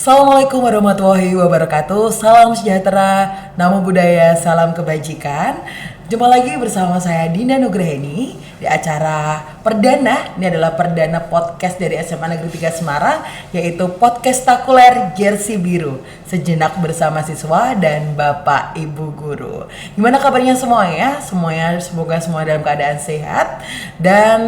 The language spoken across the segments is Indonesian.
Assalamualaikum warahmatullahi wabarakatuh. Salam sejahtera, namo buddhaya, salam kebajikan. Jumpa lagi bersama saya Dinda Nugraheni di acara perdana. Ini adalah perdana podcast dari SMA Negeri 3 Semarang, yaitu Podcastakuler Jersey Biru. Sejenak bersama siswa dan Bapak Ibu Guru. Gimana kabarnya semuanya? Semoga semua dalam keadaan sehat. Dan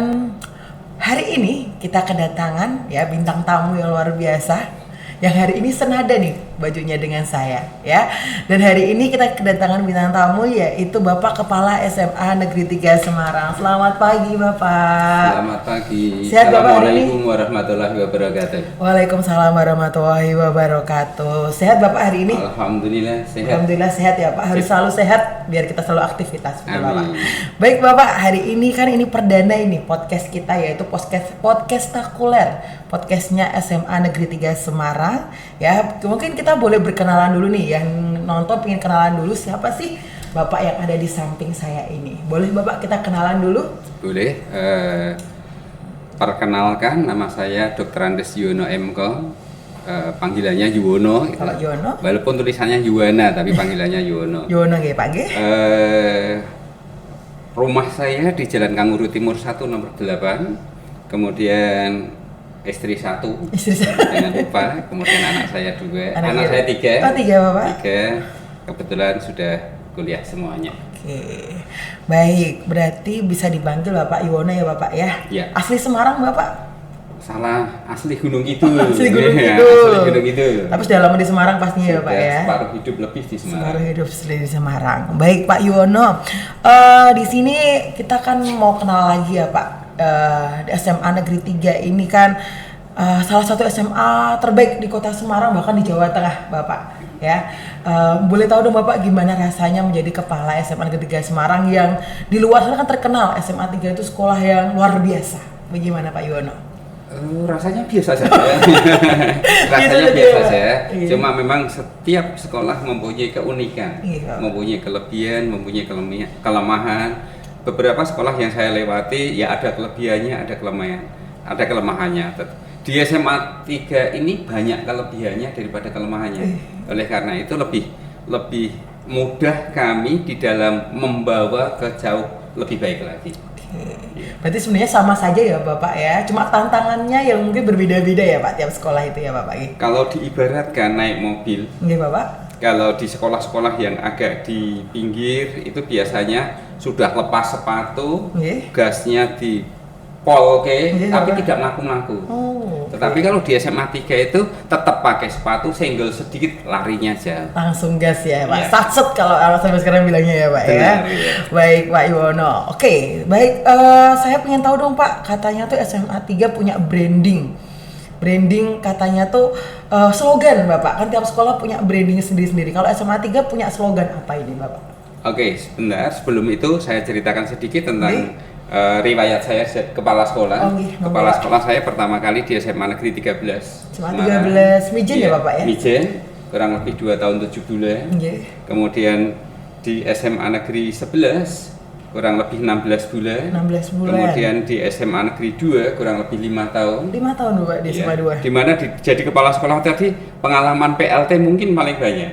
hari ini kita kedatangan ya bintang tamu yang luar biasa. Yang hari ini senada nih bajunya dengan saya ya. Dan hari ini kita kedatangan bintang tamu yaitu Bapak Kepala SMA Negeri 3 Semarang. Selamat pagi Bapak. Selamat pagi. Sehat Bapak hari ini? Assalamualaikum warahmatullahi wabarakatuh. Waalaikumsalam warahmatullahi wabarakatuh. Sehat Bapak hari ini? Alhamdulillah sehat. Alhamdulillah sehat ya Pak. Harus selalu sehat biar kita selalu aktivitas. Amin. Bapak. Baik Bapak, hari ini kan ini perdana ini podcast kita yaitu Podcastakuler. Podcastnya SMA Negeri 3 Semarang ya. Mungkin kita boleh berkenalan dulu nih, yang nonton pengen kenalan dulu siapa sih Bapak yang ada di samping saya ini. Boleh Bapak kita kenalan dulu? Boleh. Perkenalkan, nama saya Dr. Andes Yuwono MK. Panggilannya Yuwono. Kalau Yuwono? Walaupun tulisannya Yuwana tapi panggilannya Yuwono. Yuwono nggih Pak nggih. Rumah saya di Jalan Kanguru Timur 1 nomor 8. Kemudian istri 1, jangan lupa, kemudian anak saya 2, anak saya 3. Oh 3 Bapak? 3, kebetulan sudah kuliah semuanya. Oke, baik, berarti bisa dipanggil Bapak Yuwono ya Bapak ya? Ya. Asli Semarang Bapak? Salah, asli Gunung Kidul. Asli Gunung Ya, Kidul. asli Gunung Kidul. Tapi sudah lama di Semarang pastinya ya Pak ya? Separuh hidup lebih di Semarang. Separuh hidup di Semarang. Baik Pak Yuwono, di sini kita kan mau kenal lagi ya Pak. Di SMA Negeri 3 ini kan salah satu SMA terbaik di kota Semarang, bahkan di Jawa Tengah Bapak ya. Boleh tahu dong Bapak gimana rasanya menjadi kepala SMA Negeri 3 Semarang yang di luar sana kan terkenal SMA 3 itu sekolah yang luar biasa. Bagaimana Pak Yuwono? Rasanya biasa saja. Rasanya biasa saja. Iya. Cuma memang setiap sekolah mempunyai keunikan, Iya. mempunyai kelebihan, mempunyai kelemahan. Beberapa sekolah yang saya lewati ya ada kelebihannya, ada kelemahannya. Di SMA 3 ini banyak kelebihannya daripada kelemahannya. Oleh karena itu lebih mudah kami di dalam membawa ke jauh lebih baik lagi. Berarti sebenarnya sama saja ya Bapak ya, cuma tantangannya yang mungkin berbeda-beda ya Pak tiap sekolah itu ya Bapak. Kalau diibaratkan naik mobil, Nggih Bapak. kalau di sekolah-sekolah yang agak di pinggir itu biasanya sudah lepas sepatu, gasnya di pol tapi tidak melaku-laku. Tetapi kalau di SMA 3 itu tetap pakai sepatu, senggol sedikit, larinya jauh. Langsung gas ya Pak, Ya. satset kalau sampai sekarang bilangnya ya Pak. Benar, ya. iya. Baik Pak Yuwono. Oke, baik. Saya pengen tahu dong Pak, katanya tuh SMA 3 punya branding katanya tuh slogan Bapak, kan tiap sekolah punya branding sendiri-sendiri. Kalau SMA 3 punya slogan apa ini Bapak? Oke, sebentar. Sebelum itu saya ceritakan sedikit tentang riwayat saya kepala sekolah. Kepala sekolah saya pertama kali di SMA Negeri 13. SMA 13 Mijen ya Bapak ya? Mijen, kurang lebih 2 tahun 7 bulan. Kemudian di SMA Negeri 11 kurang lebih 16 bulan. 16 bulan. Kemudian di SMA Negeri 2 kurang lebih 5 tahun. 5 tahun Bapak di SMA 2. Di mana jadi kepala sekolah tadi pengalaman PLT mungkin paling banyak.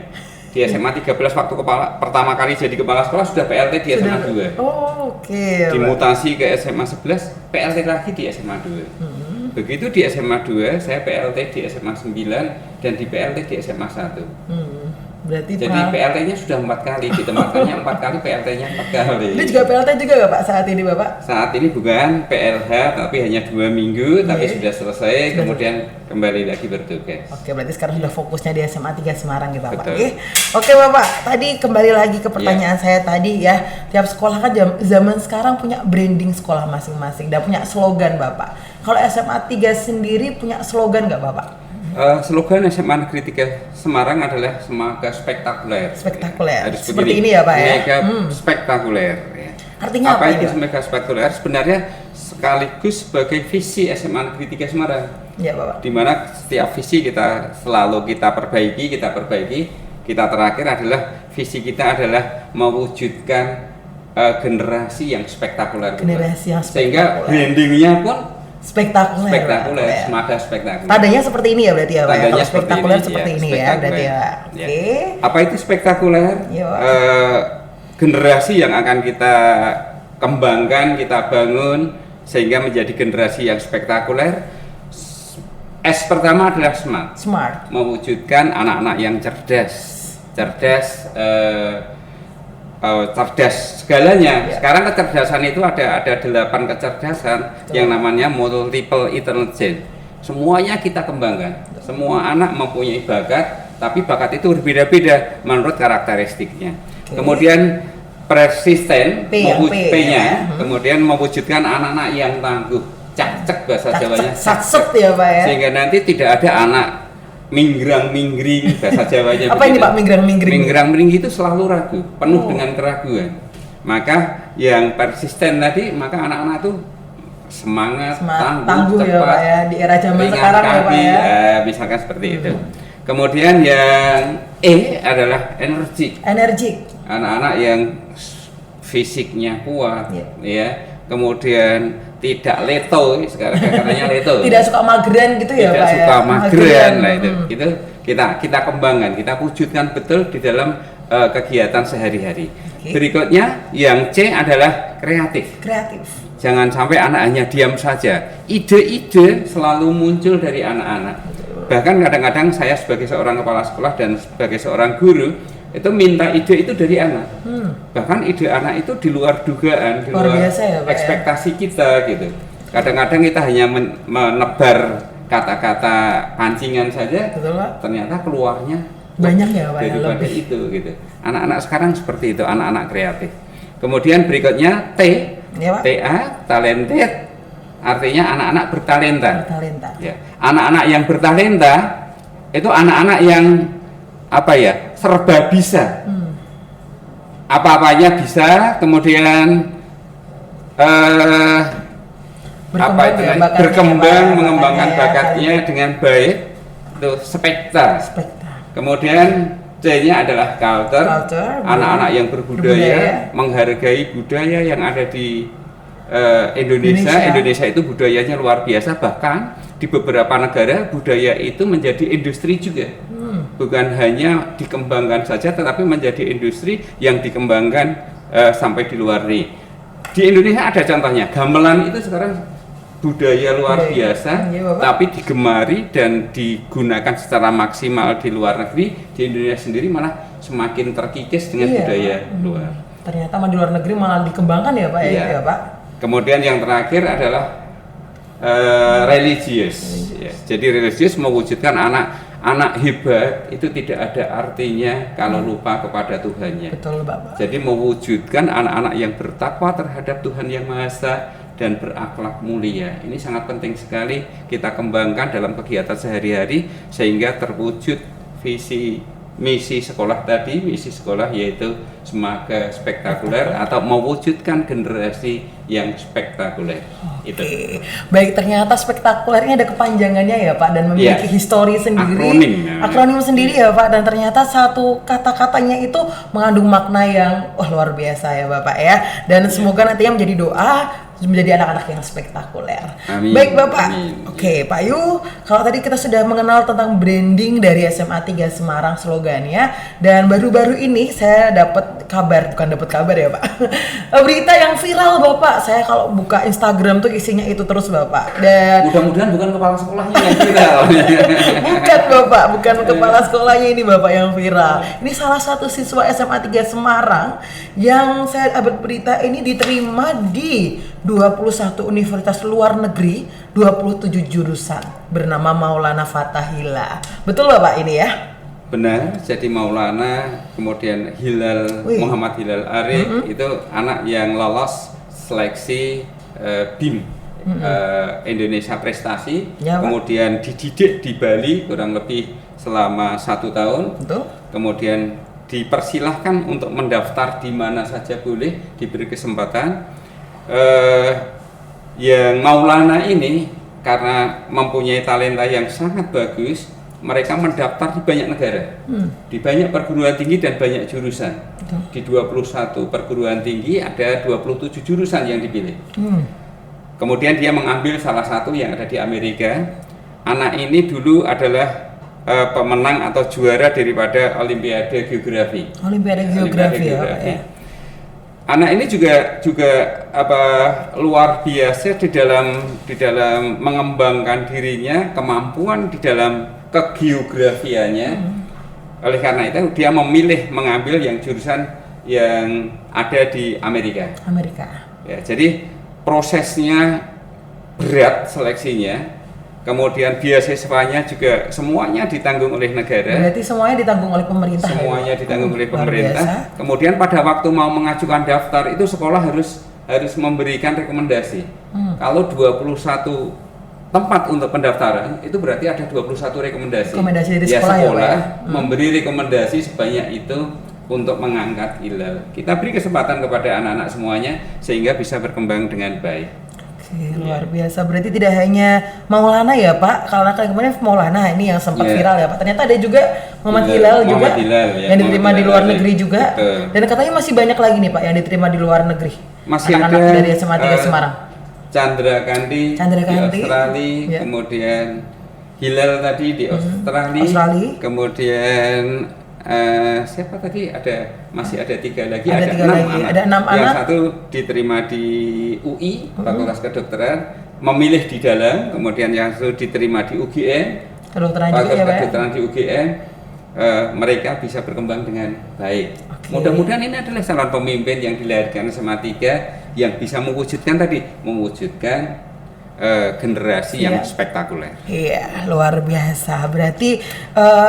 Di SMA 13 waktu pertama kali jadi kepala sekolah sudah PLT di SMA 2. Oh, oke. Dimutasi ke SMA 11, PLT lagi di SMA 2. Begitu di SMA 2, saya PLT di SMA 9 dan di PLT di SMA 1. Berarti Jadi PLT-nya sudah 4 kali, ditempatkannya 4 kali, PLT-nya 4 kali. Ini juga PLT juga Bapak saat ini Bapak? Saat ini bukan PLH, tapi hanya 2 minggu, tapi sudah selesai, kemudian kembali lagi bertugas. Oke, berarti sekarang sudah fokusnya di SMA 3 Semarang ya Bapak. Betul. Oke Bapak, tadi kembali lagi ke pertanyaan saya tadi ya. Tiap sekolah kan zaman sekarang punya branding sekolah masing-masing dan punya slogan Bapak. Kalau SMA 3 sendiri punya slogan nggak Bapak? Slogan SMA Negeri 3 Semarang adalah semoga spektakuler. Spektakuler. Harus Seperti begini, ini ya Pak ya? Mega spektakuler. Ya. Artinya apa itu itu? mega spektakuler? Sebenarnya sekaligus sebagai visi SMA Negeri 3 Semarang. Ya Bapak. Di mana setiap visi kita selalu kita perbaiki. Kita terakhir adalah visi kita adalah mewujudkan generasi yang spektakuler. Generasi yang Sehingga spektakuler. brandingnya pun Spektakuler. Spektakuler, semada spektakuler. Tandanya seperti ini ya berarti ya, Pak. Tandanya Kalau spektakuler seperti ini ya, spektakuler. berarti ya. Ya. Oke. Apa itu spektakuler? Iya, Pak. Generasi yang akan kita kembangkan, kita bangun sehingga menjadi generasi yang spektakuler. S pertama adalah smart. Smart. Mewujudkan anak-anak yang cerdas, cerdas segalanya. Ya. Sekarang kecerdasan itu ada 8 kecerdasan. Betul. Yang namanya multiple intelligence. Semuanya kita kembangkan. Semua anak mempunyai bakat, tapi bakat itu berbeda-beda menurut karakteristiknya. Oke. Kemudian persisten, P yang P, P-nya, ya. kemudian mewujudkan anak-anak yang tangguh, cak-cek bahasa Jawanya, Satset ya, Pak ya. sehingga nanti tidak ada anak minggrang-minggring bahasa Jawanya. Apa ini, Pak, minggrang-minggring? Minggrang-minggring itu selalu ragu, penuh Oh. dengan keraguan. Maka yang persisten tadi, maka anak-anak tuh semangat, Tangguh ya, cepat, Pak ya, di era zaman ringan sekarang ya, Pak kaki, ya. misalkan seperti itu. Kemudian yang E adalah energik. Energik. Anak-anak yang fisiknya kuat, Iya. ya. Kemudian tidak leto, sekarang katanya leto. Tidak suka mageran gitu ya, Tidak Pak suka ya. mageran lah itu kita kembangkan, kita wujudkan betul di dalam kegiatan sehari-hari. Oke. Berikutnya yang C adalah kreatif. Kreatif. Jangan sampai anak hanya diam saja. Ide-ide selalu muncul dari anak-anak. Bahkan kadang-kadang saya sebagai seorang kepala sekolah dan sebagai seorang guru itu minta ide itu dari anak. Bahkan ide anak itu di luar dugaan, di Luar luar biasa ya, Pak, ya. ekspektasi kita gitu. Kadang-kadang kita hanya menebar kata-kata pancingan saja, Betul, Pak. ternyata keluarnya Banyak ya, Pak ya, daripada lebih. itu gitu. Anak-anak sekarang seperti itu, anak-anak kreatif. Kemudian berikutnya T, Ya, Pak. TA, talented, artinya anak-anak bertalenta. Bertalenta. Ya, anak-anak yang bertalenta itu anak-anak yang apa ya, serba bisa. Apa-apanya bisa, kemudian berkembang, ya, mengembangkan bakatnya talenta. dengan baik. Itu spekta. Spekta. Kemudian C-nya adalah culture, Culture, anak-anak yang berbudaya, berbudaya. menghargai budaya yang ada di Indonesia. Indonesia. Indonesia itu budayanya luar biasa, bahkan di beberapa negara budaya itu menjadi industri juga. Bukan hanya dikembangkan saja, tetapi menjadi industri yang dikembangkan sampai di luar negeri. Di Indonesia ada contohnya, gamelan itu sekarang budaya luar Budaya. biasa, Iya, Bapak. tapi digemari dan digunakan secara maksimal di luar negeri. Di Indonesia sendiri malah semakin terkikis dengan Iya, budaya Pak. luar. Ternyata di luar negeri malah dikembangkan ya, Pak ya, Iya. itu ya, Pak. Kemudian yang terakhir adalah religius. Ya, jadi religius mewujudkan anak hebat itu tidak ada artinya kalau lupa kepada Tuhannya. Betul, Bapak. Jadi mewujudkan anak-anak yang bertakwa terhadap Tuhan Yang Maha Esa dan berakhlak mulia. Ini sangat penting sekali kita kembangkan dalam kegiatan sehari-hari sehingga terwujud visi misi sekolah tadi, misi sekolah yaitu Semaka Spektakuler atau mewujudkan generasi yang spektakuler. Itu. Oke. Baik, ternyata spektakulernya ada kepanjangannya ya, Pak, dan memiliki Iya. histori sendiri, Akronim, namanya. akronim sendiri ya, Pak, dan ternyata satu kata-katanya itu mengandung makna yang luar biasa ya, Bapak ya. Dan semoga nantinya menjadi doa menjadi anak-anak yang spektakuler. Amin. Baik, Bapak. Amin. Oke, Pak Yu, kalau tadi kita sudah mengenal tentang branding dari SMA 3 Semarang slogannya, dan baru-baru ini saya bukan dapat kabar ya, Pak. Berita yang viral, Bapak. Saya kalau buka Instagram tuh isinya itu terus, Bapak. Dan Mudah-mudahan bukan kepala sekolahnya yang viral. bukan, Bapak, bukan kepala sekolahnya ini, Bapak, yang viral. Ini salah satu siswa SMA 3 Semarang yang saya dapat berita ini diterima di 21 universitas luar negeri, 27 jurusan, bernama Maulana Fathahillah. Betul, Bapak, ini ya? Benar, jadi Maulana, kemudian Hilal, Wih. Muhammad Hilal Arif itu anak yang lolos seleksi BIM Indonesia Prestasi, Ya, Pak. kemudian dididik di Bali kurang lebih selama 1 tahun, Betul? kemudian dipersilahkan untuk mendaftar di mana saja boleh, diberi kesempatan. Yang Maulana ini karena mempunyai talenta yang sangat bagus, mereka mendaftar di banyak negara, di banyak perguruan tinggi dan banyak jurusan. Di 21 perguruan tinggi ada 27 jurusan yang dipilih. Kemudian dia mengambil salah satu yang ada di Amerika. Anak ini dulu adalah pemenang atau juara daripada Olimpiade Geografi. Olimpiade Geografi ya, Pak, ya. Anak ini juga luar biasa di dalam mengembangkan dirinya, kemampuan di dalam kegeografiannya. Oleh karena itu dia memilih mengambil yang jurusan yang ada di Amerika. Ya, jadi prosesnya berat seleksinya. Kemudian beasiswanya juga semuanya ditanggung oleh negara. Berarti semuanya ditanggung oleh pemerintah. Semuanya ditanggung oleh pemerintah. Kemudian pada waktu mau mengajukan daftar itu sekolah harus memberikan rekomendasi. Kalau 21 tempat untuk pendaftaran itu berarti ada 21 rekomendasi. Rekomendasi dari ya, sekolah sekolah ya, memberi rekomendasi sebanyak itu untuk mengangkat hilal. Kita beri kesempatan kepada anak-anak semuanya sehingga bisa berkembang dengan baik. Luar biasa, berarti tidak hanya Maulana ya Pak, karena kemarin Maulana ini yang sempat viral ya Pak, ternyata ada juga Muhammad Hilal juga yang diterima di luar negeri juga. Betul. Dan katanya masih banyak lagi nih Pak yang diterima di luar negeri, masih anak-anak ada dari SMA 3 Semarang. Chandra Kandi di Australia, kemudian Hilal tadi di Australia. Kemudian siapa tadi masih ada 3 lagi, ada 6 anak. Ada 6 anak. Yang satu diterima di UI Fakultas Kedokteran, memilih di dalam. Kemudian yang satu diterima di UGM Fakultas Kedokteran di UGM. Mereka bisa berkembang dengan baik. Mudah-mudahan ini adalah calon pemimpin yang dilahirkan SMA 3 yang bisa mewujudkan generasi yang spektakuler. Iya, luar biasa. Berarti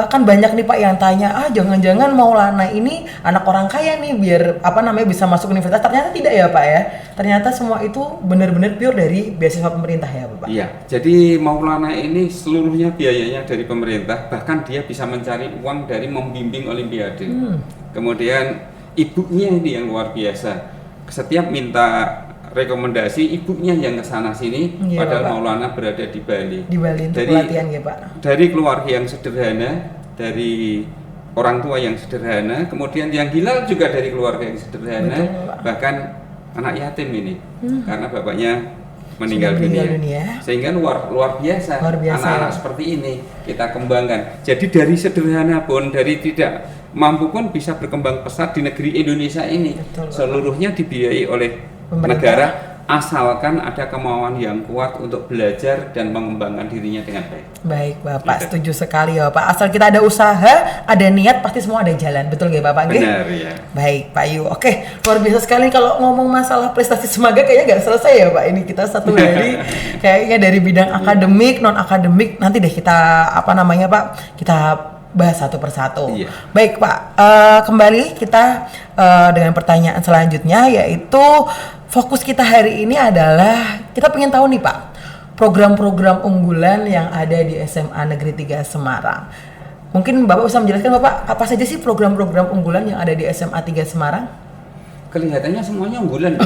kan banyak nih Pak yang tanya, jangan-jangan Maulana ini anak orang kaya nih biar bisa masuk universitas. Ternyata tidak ya Pak ya. Ternyata semua itu benar-benar pure dari beasiswa pemerintah ya Pak. Iya. Jadi Maulana ini seluruhnya biayanya dari pemerintah, bahkan dia bisa mencari uang dari membimbing olimpiade. Kemudian ibunya ini yang luar biasa. Setiap minta rekomendasi ibunya yang ke sana sini, padahal Pak. Maulana berada di Bali. Di Bali untuk pelatihan ya Pak. Dari keluarga yang sederhana, dari orang tua yang sederhana, kemudian yang Hilal juga dari keluarga yang sederhana. Betul, bahkan anak yatim ini, karena bapaknya meninggal dunia. Sehingga luar biasa. Anak-anak seperti ini kita kembangkan. Jadi dari sederhana pun, dari tidak mampu pun bisa berkembang pesat di negeri Indonesia ini. Betul, seluruhnya dibiayai oleh negara, asalkan ada kemauan yang kuat untuk belajar dan mengembangkan dirinya dengan baik. Baik Bapak, setuju sekali ya Bapak. Asal kita ada usaha, ada niat, pasti semua ada jalan. Betul nggak Bapak? Benar ya. Baik Pak Yu. Oke, luar biasa sekali kalau ngomong masalah prestasi Semaga kayaknya nggak selesai ya Pak. Ini kita satu dari kayaknya dari bidang akademik, non akademik. Nanti deh kita Pak? Kita bahas satu persatu. Iya. Baik Pak, kembali kita dengan pertanyaan selanjutnya, yaitu fokus kita hari ini adalah kita pengen tahu nih Pak, program-program unggulan yang ada di SMA Negeri 3 Semarang. Mungkin Bapak bisa menjelaskan Bapak, apa saja sih program-program unggulan yang ada di SMA 3 Semarang? Kelihatannya semuanya unggulan.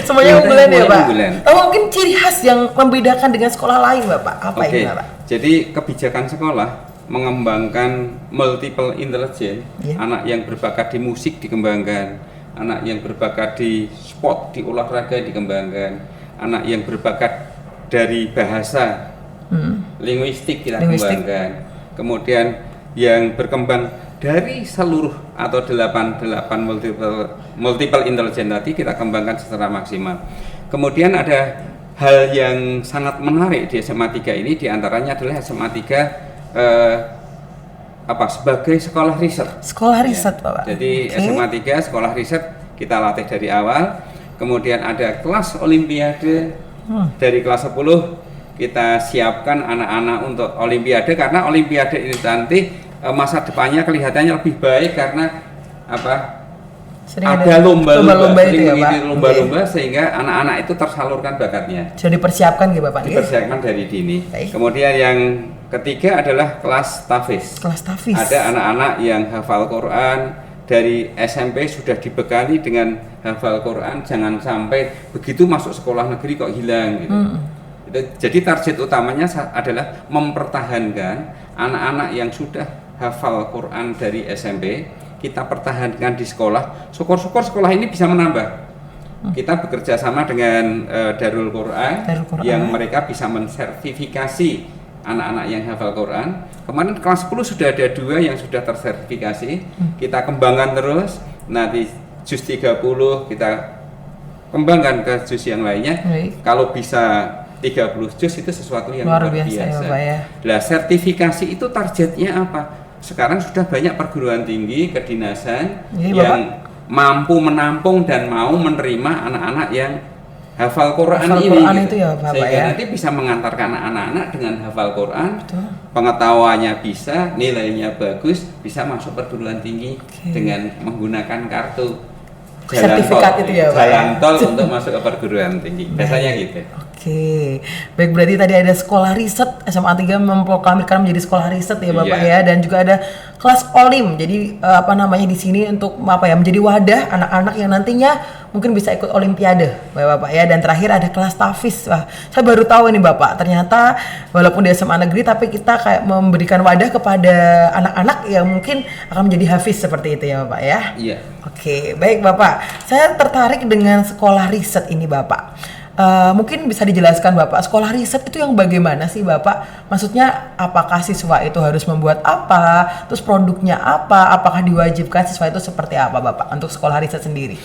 Semuanya unggulan ya Pak? Oh, mungkin ciri khas yang membedakan dengan sekolah lain Bapak, apa ini Pak? Jadi kebijakan sekolah mengembangkan multiple intelligence, anak yang berbakat di musik dikembangkan, anak yang berbakat di sport, di olahraga dikembangkan, anak yang berbakat dari bahasa, linguistik kita kembangkan, kemudian yang berkembang dari seluruh atau 8 multiple intelligence tadi kita kembangkan secara maksimal. Kemudian ada hal yang sangat menarik di SMA 3 ini, diantaranya adalah SMA 3 sebagai sekolah riset. Sekolah riset Pak. Jadi SMA 3 sekolah riset kita latih dari awal. Kemudian ada kelas olimpiade. Dari kelas 10 kita siapkan anak-anak untuk olimpiade, karena olimpiade ini nanti masa depannya kelihatannya lebih baik karena ada lomba-lomba itu ya Pak. Lomba-lomba sehingga anak-anak itu tersalurkan bakatnya. Sudah dipersiapkan gitu Bapak. Dipersiapkan dari dini. Baik. Kemudian yang ketiga adalah kelas tahfiz. Kelas tahfiz. Ada anak-anak yang hafal Quran dari SMP sudah dibekali dengan hafal Quran, jangan sampai begitu masuk sekolah negeri kok hilang gitu. Jadi target utamanya adalah mempertahankan anak-anak yang sudah hafal Quran dari SMP, kita pertahankan di sekolah. Syukur-syukur sekolah ini bisa menambah. kita bekerja sama dengan Darul Quran, Darul Quran yang mereka bisa mensertifikasi anak-anak yang hafal Quran. Kemarin kelas 10 sudah ada 2 yang sudah tersertifikasi. Kita kembangkan terus. Nanti juz 30 kita kembangkan ke juz yang lainnya. Kalau bisa 30 juz itu sesuatu yang luar biasa. Ya, Pak, ya. Nah, sertifikasi itu targetnya apa? Sekarang sudah banyak perguruan tinggi, kedinasan yang mampu menampung dan mau menerima anak-anak yang hafal Quran ini. Quran gitu. Itu ya, Bapak, sehingga ya. nanti bisa mengantarkan anak-anak dengan hafal Quran, pengetahuannya bisa, nilainya bagus, bisa masuk perguruan tinggi dengan menggunakan kartu sertifikat itu ya, Pak, jalan tol untuk masuk ke perguruan tinggi. Biasanya gitu. Oke, baik, berarti tadi ada sekolah riset SMA 3 memproklamirkan menjadi sekolah riset ya Bapak ya, dan juga ada kelas Olim. Jadi di sini untuk menjadi wadah anak-anak yang nantinya mungkin bisa ikut Olimpiade, Bapak ya. Dan terakhir ada kelas Tafiz. Wah, saya baru tahu nih Bapak, ternyata walaupun di SMA negeri tapi kita kayak memberikan wadah kepada anak-anak yang mungkin akan menjadi hafiz seperti itu ya Bapak ya. Iya. Oke, baik Bapak. Saya tertarik dengan sekolah riset ini Bapak. Mungkin bisa dijelaskan Bapak, sekolah riset itu yang bagaimana sih Bapak? Maksudnya apakah siswa itu harus membuat apa? Terus produknya apa? Apakah diwajibkan siswa itu seperti apa Bapak untuk sekolah riset sendiri?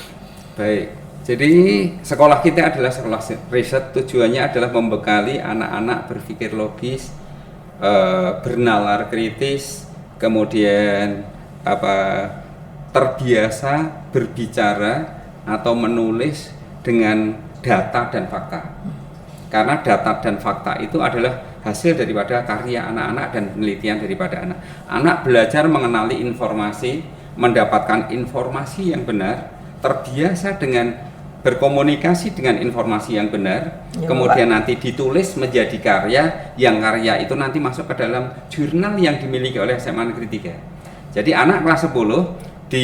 Baik, jadi sekolah kita adalah sekolah riset, tujuannya adalah membekali anak-anak berpikir logis, bernalar kritis, kemudian terbiasa berbicara atau menulis dengan data dan fakta. Karena data dan fakta itu adalah hasil daripada karya anak-anak dan penelitian daripada anak. Anak belajar mengenali informasi, mendapatkan informasi yang benar, terbiasa dengan berkomunikasi dengan informasi yang benar, ya, kemudian Pak, nanti ditulis menjadi karya, yang karya itu nanti masuk ke dalam jurnal yang dimiliki oleh SMA Negeri 3. Jadi anak kelas 10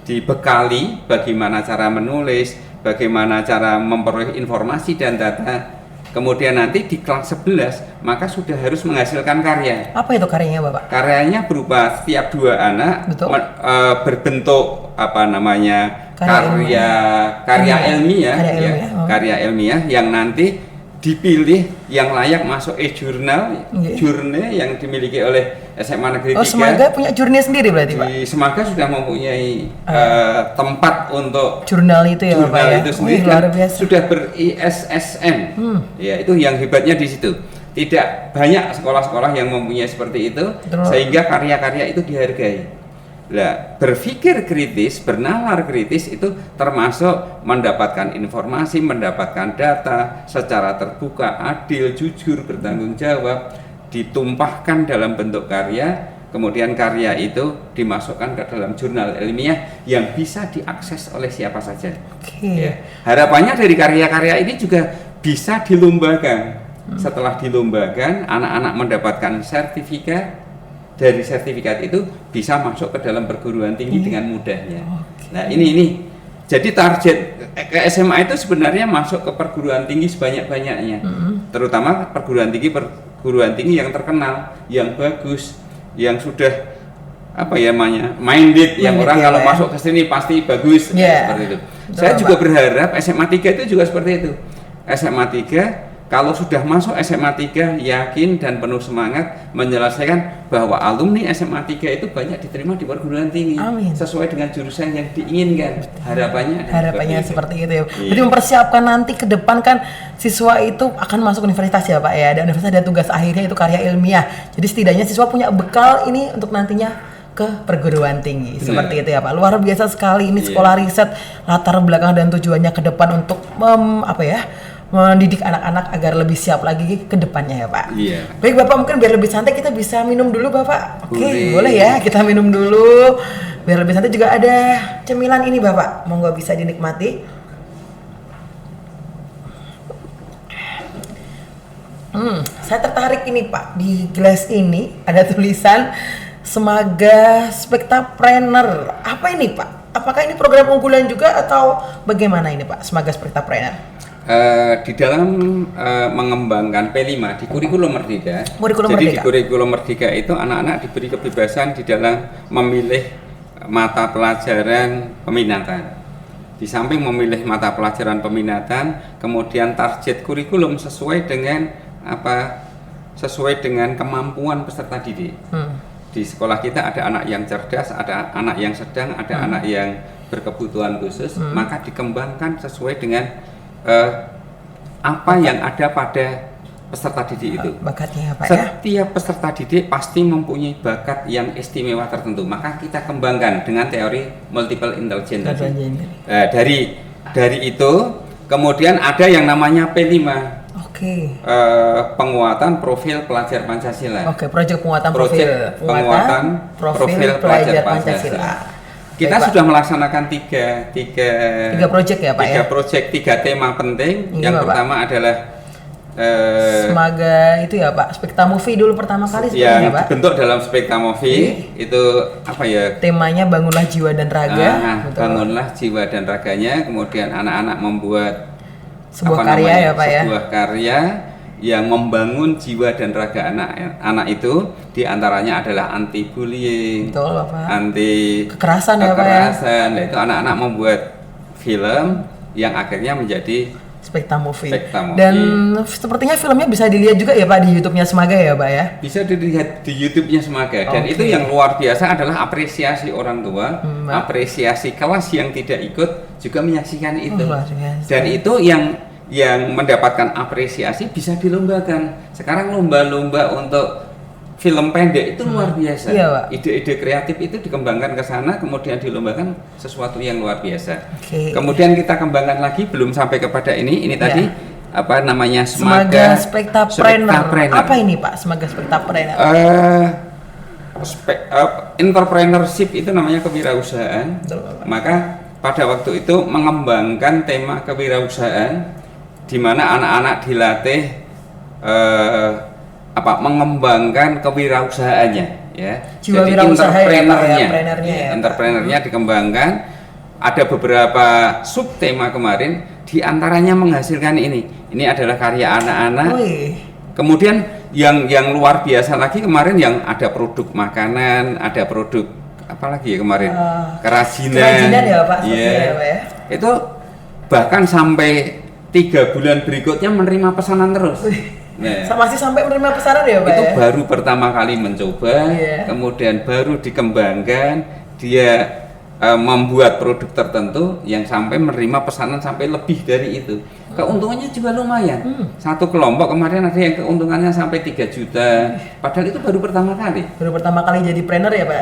dibekali bagaimana cara menulis, bagaimana cara memperoleh informasi dan data. Kemudian nanti di kelas 11 maka sudah harus menghasilkan karya. Apa itu karyanya Bapak? Karyanya berupa setiap 2 anak berbentuk karya ilmiah yang nanti dipilih yang layak masuk jurnal yang dimiliki oleh SMA Negeri 3. Semaga punya jurnal sendiri berarti Pak? Di Semaga sudah mempunyai tempat untuk jurnal itu ya Bapak ya? Itu sendiri luar biasa. Sudah ber-ISSN. Ya, itu yang hebatnya di situ. Tidak banyak sekolah-sekolah yang mempunyai seperti itu. Sehingga karya-karya itu dihargai. Nah, berpikir kritis, bernalar kritis itu termasuk mendapatkan informasi, mendapatkan data secara terbuka, adil, jujur, bertanggung jawab, ditumpahkan dalam bentuk karya, kemudian karya itu dimasukkan ke dalam jurnal ilmiah yang bisa diakses oleh siapa saja. Ya. Harapannya dari karya-karya ini juga bisa dilombakan. Setelah dilombakan, anak-anak mendapatkan sertifikat. Dari sertifikat itu bisa masuk ke dalam perguruan tinggi dengan mudahnya. Nah ini jadi target ke SMA itu sebenarnya masuk ke perguruan tinggi sebanyak-banyaknya, terutama perguruan tinggi yang terkenal, yang bagus, yang sudah minded, yang orang kalau masuk ke sini pasti bagus, seperti itu. Saya juga berharap SMA 3 itu juga seperti itu. SMA 3 kalau sudah masuk SMA 3 yakin dan penuh semangat menyelesaikan bahwa alumni SMA 3 itu banyak diterima di perguruan tinggi. Amin. Sesuai dengan jurusan yang diinginkan. Harapannya seperti itu ya. Jadi mempersiapkan nanti ke depan kan siswa itu akan masuk universitas ya Pak ya. Dan universitas ada tugas akhirnya itu karya ilmiah. Jadi setidaknya siswa punya bekal ini untuk nantinya ke perguruan tinggi. Seperti itu ya Pak. Luar biasa sekali ini sekolah riset, latar belakang dan tujuannya ke depan untuk mendidik anak-anak agar lebih siap lagi ke depannya ya Pak. Iya. Baik Bapak, mungkin biar lebih santai kita bisa minum dulu Bapak. Oke, boleh ya kita minum dulu. Biar lebih santai juga ada cemilan ini Bapak. Monggo bisa dinikmati. Saya tertarik ini Pak. Di gelas ini ada tulisan Semaga Spektapreneur. Apa ini Pak? Apakah ini program unggulan juga atau bagaimana ini Pak? Semaga Spektapreneur. Di dalam mengembangkan P5 di kurikulum Merdeka. Di kurikulum Merdeka itu anak-anak diberi kebebasan di dalam memilih mata pelajaran peminatan. Di samping memilih mata pelajaran peminatan, kemudian target kurikulum sesuai dengan sesuai dengan kemampuan peserta didik. Di sekolah kita ada anak yang cerdas, ada anak yang sedang, ada anak yang berkebutuhan khusus, maka dikembangkan sesuai dengan apa yang ada pada peserta didik itu. Bakatnya ya Pak ya? Setiap peserta didik pasti mempunyai bakat yang istimewa tertentu, maka kita kembangkan dengan teori multiple intelligence tadi. Dari itu kemudian ada yang namanya P5. Penguatan profil pelajar Pancasila. Proyek penguatan profil pelajar Pancasila. Kita sudah melaksanakan tiga proyek ya Pak ya? Tiga tema penting. Yang pertama adalah Smaga itu ya Pak, Spekta Movie dulu pertama kali sebenarnya Pak. Dibentuk dalam Spekta Movie itu apa ya? Temanya bangunlah jiwa dan raga. Bangunlah jiwa dan raganya. Kemudian anak-anak membuat sebuah karya ya Pak ya? Sebuah karya yang membangun jiwa dan raga anak itu, diantaranya adalah anti bullying, anti kekerasan ya Pak ya? Nah, itu anak-anak membuat film yang akhirnya menjadi Spekta Movie. Dan sepertinya filmnya bisa dilihat juga ya Pak di YouTube-nya Smaga ya Pak ya? Bisa dilihat di YouTube-nya Smaga. Dan itu yang luar biasa adalah apresiasi orang tua, apresiasi kelas yang tidak ikut juga menyaksikan itu. Dan itu yang mendapatkan apresiasi bisa dilombakan. Sekarang lomba-lomba untuk film pendek itu luar biasa. Iya, ide-ide kreatif itu dikembangkan ke sana, kemudian dilombakan sesuatu yang luar biasa. Kemudian kita kembangkan lagi, belum sampai kepada ini tadi apa namanya Smaga Spektapreneur. Apa ini Pak Smaga Spektapreneur? Entrepreneurship itu namanya kewirausahaan. Maka pada waktu itu mengembangkan tema kewirausahaan, di mana anak-anak dilatih mengembangkan kewirausahaannya ya. Jadi entrepreneurnya dikembangkan. Ada beberapa subtema kemarin, diantaranya menghasilkan ini. Ini adalah karya anak-anak. Kemudian yang luar biasa lagi kemarin yang ada produk makanan, ada produk apalagi ya kemarin kerajinan ya Pak. Ya. Itu bahkan sampai 3 bulan berikutnya menerima pesanan terus. Masih sampai menerima pesanan ya Pak? Itu baru pertama kali mencoba, kemudian baru dikembangkan, dia membuat produk tertentu yang sampai menerima pesanan sampai lebih dari itu. Keuntungannya juga lumayan. Satu kelompok kemarin ada yang keuntungannya sampai 3 juta. Padahal itu baru pertama kali. Baru pertama kali jadi trainer ya Pak?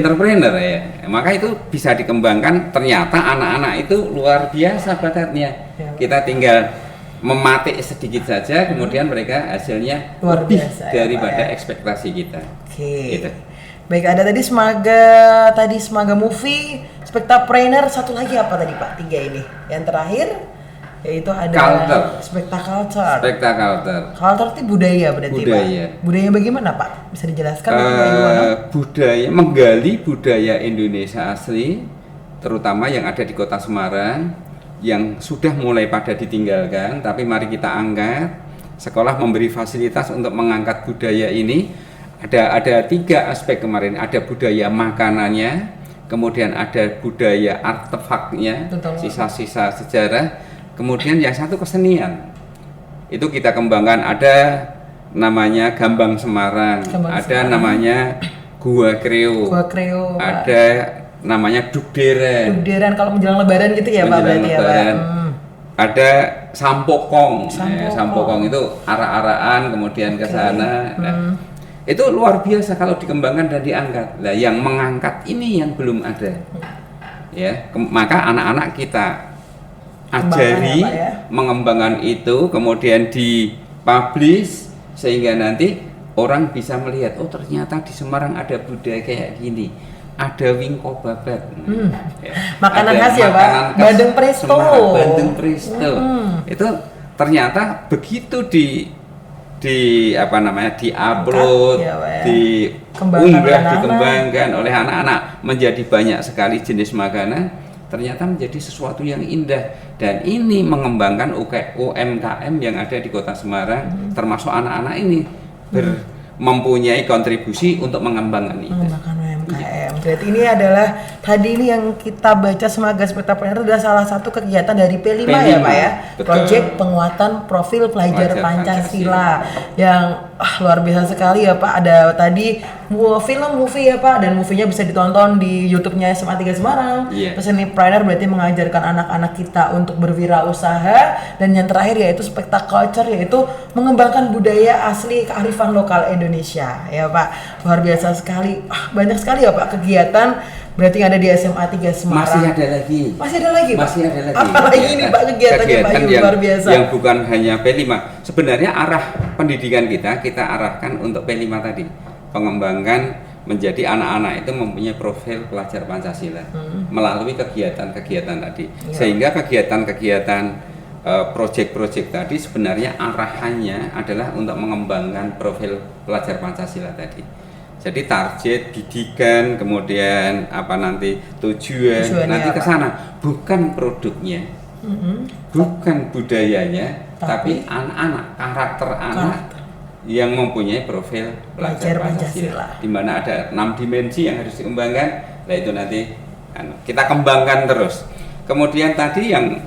Entrepreneur ya. Maka itu bisa dikembangkan. Ternyata anak-anak itu luar biasa bakatnya. Kita tinggal mematik sedikit saja, kemudian mereka hasilnya luar lebih biasa daripada ekspektasi kita. Gitu. Baik, ada tadi Smaga Movie, Spektapreneur, satu lagi apa tadi Pak? 3 ini. Yang terakhir yaitu ada Spekta Culture. Culture itu budaya berarti Pak. Budaya bagaimana Pak? Bisa dijelaskan? Budaya, menggali budaya Indonesia asli, terutama yang ada di Kota Semarang, yang sudah mulai pada ditinggalkan, tapi mari kita angkat. Sekolah memberi fasilitas untuk mengangkat budaya ini. Ada 3 aspek kemarin. Ada budaya makanannya, kemudian ada budaya artefaknya, sisa-sisa sejarah, kemudian yang satu kesenian. Itu kita kembangkan. Ada namanya Gambang Semarang, namanya Gua Kreo, ada namanya Dugderen kalau menjelang lebaran gitu ya Pak berarti ya Pak. Ada Sampokong. Sampokong itu arak-arakan kemudian ke sana. Itu luar biasa kalau dikembangkan dan diangkat. Nah, yang mengangkat ini yang belum ada. Ya, maka anak-anak kita ajari mengembangkan itu, kemudian dipublish sehingga nanti orang bisa melihat, oh ternyata di Semarang ada budaya kayak gini. Ada wingko babat, makanan khas ya Pak, Bandeng Presto. Itu ternyata begitu di-upload, diunggah, dikembangkan oleh anak-anak menjadi banyak sekali jenis makanan. Ternyata menjadi sesuatu yang indah, dan ini mengembangkan UMKM yang ada di Kota Semarang, termasuk anak-anak ini mempunyai kontribusi untuk mengembangkan itu. Mengembangkan UMKM. Berarti ini adalah tadi ini yang kita baca Semaga Spektakuler itu adalah salah satu kegiatan dari P5, ya Pak ya. Betul. Project penguatan profil pelajar Pancasila yang luar biasa sekali ya Pak. Ada tadi movie ya Pak, dan movie-nya bisa ditonton di YouTube-nya SMA 3 Semarang. Passionpreneur berarti mengajarkan anak-anak kita untuk berwirausaha, dan yang terakhir yaitu Spektaculture, yaitu mengembangkan budaya asli kearifan lokal Indonesia ya Pak. Luar biasa sekali. Banyak sekali ya Pak kegiatan berarti yang ada di SMA 3 Semarang. Masih ada lagi Pak? Masih ada lagi. Apalagi ini Pak kegiatannya Pak Yu, luar biasa. Yang bukan hanya P5. Sebenarnya arah pendidikan kita arahkan untuk P5 tadi. Pengembangan menjadi anak-anak itu mempunyai profil pelajar Pancasila melalui kegiatan-kegiatan tadi. Sehingga kegiatan-kegiatan proyek-proyek tadi sebenarnya arahannya adalah untuk mengembangkan profil pelajar Pancasila tadi. Jadi target didikan, kemudian tujuan nanti ke sana, bukan produknya, bukan budayanya, tapi anak-anak, karakter anak yang mempunyai profil pelajar Pancasila. Di mana ada 6 dimensi yang harus dikembangkan, nah itu nanti kita kembangkan terus. Kemudian tadi yang